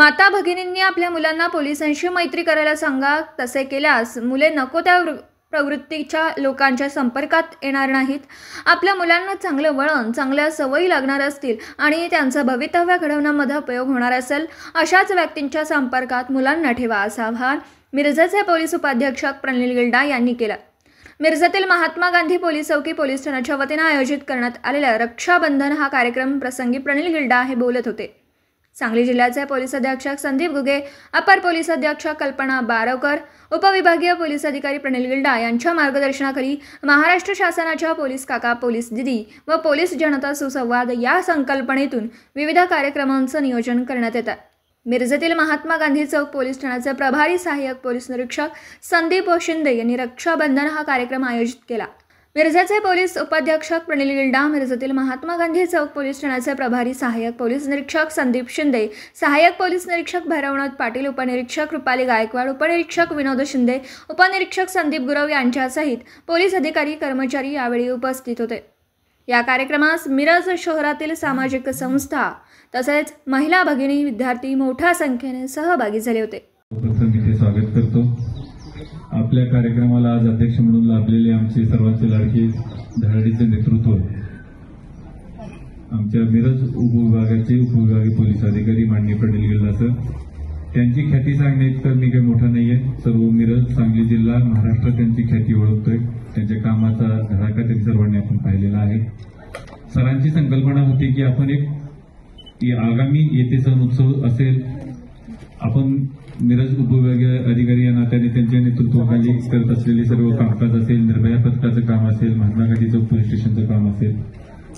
माता भगिनींनी आपल्या मुलांना पोलिसांशी मैत्री करायला सांगा. तसे केल्यास मुले नको त्या प्रवृत्तीच्या लोकांच्या संपर्कात येणार नाहीत. आपल्या मुलांना चांगलं वळण, चांगल्या सवयी लागणार असतील आणि त्यांचं भवितव्य घडवण्यामध्ये उपयोग होणार असेल अशाच व्यक्तींच्या संपर्कात मुलांना ठेवा, असं आवाहन मिरजेचे पोलीस उपाधीक्षक प्रणिल गिल्डा यांनी केलं. मिरजेतील महात्मा गांधी पोलीस चौकी पोलीस ठाण्याच्या वतीने आयोजित करण्यात आलेल्या रक्षाबंधन हा कार्यक्रम प्रसंगी प्रणिल गिल्डा हे बोलत होते. सांगली जिल्ह्याचे पोलीस अधीक्षक संदीप गुगे, अपर पोलीस अधीक्षक कल्पना बारवकर, उपविभागीय पोलीस अधिकारी प्रणिल गिल्डा यांच्या मार्गदर्शनाखाली महाराष्ट्र शासनाच्या पोलीस काका, पोलीस दिदी व पोलीस जनता सुसंवाद या संकल्पनेतून विविध कार्यक्रमांचं नियोजन करण्यात येतं. मिरजेतील महात्मा गांधी चौक पोलीस ठाण्याचे प्रभारी सहाय्यक पोलीस निरीक्षक संदीप शिंदे यांनी रक्षाबंधन हा कार्यक्रम आयोजित केला. मिरजेचे पोलीस उपाधीक्षक प्रणिल गिल्डा, मिरजेतील महात्मा गांधी चौक पोलीस ठाण्याचे प्रभारी सहाय्यक पोलीस निरीक्षक संदीप शिंदे, सहाय्यक पोलीस निरीक्षक भैरवनाथ पाटील, उपनिरीक्षक रुपाली गायकवाड, उपनिरीक्षक विनोद शिंदे, उपनिरीक्षक संदीप गुरव यांच्यासहित पोलीस अधिकारी कर्मचारी यावेळी उपस्थित होते. या कार्यक्रमास मिरज शहरातील सामाजिक संस्था तसेच महिला भगिनी, विद्यार्थी मोठ्या संख्येने सहभागी झाले होते. स्वागत करतो. आपल्या कार्यक्रमाला आज अध्यक्ष म्हणून लाभलेले आमचे सर्वांचे लाडके धडाडीचे नेतृत्व, आमच्या मिरज उपविभागाचे उपविभागीय पोलीस अधिकारी माननीय प्रणिल गिल्डा सर, त्यांची ख्याती सांगण्याइतकं मी काही मोठा नाहीये. सर्व मिरज, सांगली जिल्हा, महाराष्ट्र त्यांची ख्याती ओळखतोय. त्यांच्या कामाचा धडाका त्यांनी सर्वांनी आपण पाहिलेला आहे. सरांची संकल्पना होती की आपण एक आगामी येथे सण उत्सव असेल, आपण मिरज उपविभागीय अधिकारी या नात्याने त्यांच्या नेतृत्वाखाली करत असलेले सर्व कामकाज असेल, निर्भया पथकाचं काम असेल, महात्मा गांधी चौक पोलीस स्टेशनचं काम असेल,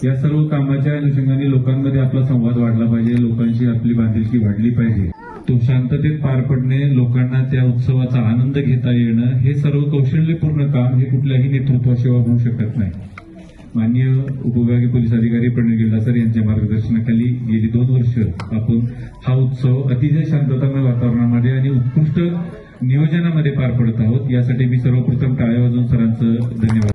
या सर्व कामाच्या अनुषंगाने लोकांमध्ये आपला संवाद वाढला पाहिजे, लोकांशी आपली बांधिलकी वाढली पाहिजे. तो शांततेत पार पडणे, लोकांना त्या उत्सवाचा आनंद घेता येणं, हे सर्व कौशल्यपूर्ण काम हे कुठल्याही नेतृत्वाशिवाय होऊ शकत नाही. माननीय उपविभागीय पोलीस अधिकारी प्रणिल गिल्डा सर यांच्या मार्गदर्शनाखाली गेली 2 वर्ष आपण हा उत्सव अतिशय शांततामय वातावरणामध्ये आणि उत्कृष्ट नियोजनामध्ये पार पडत आहोत. यासाठी मी सर्वप्रथम टाळ्या वाजवून सरांचं धन्यवाद.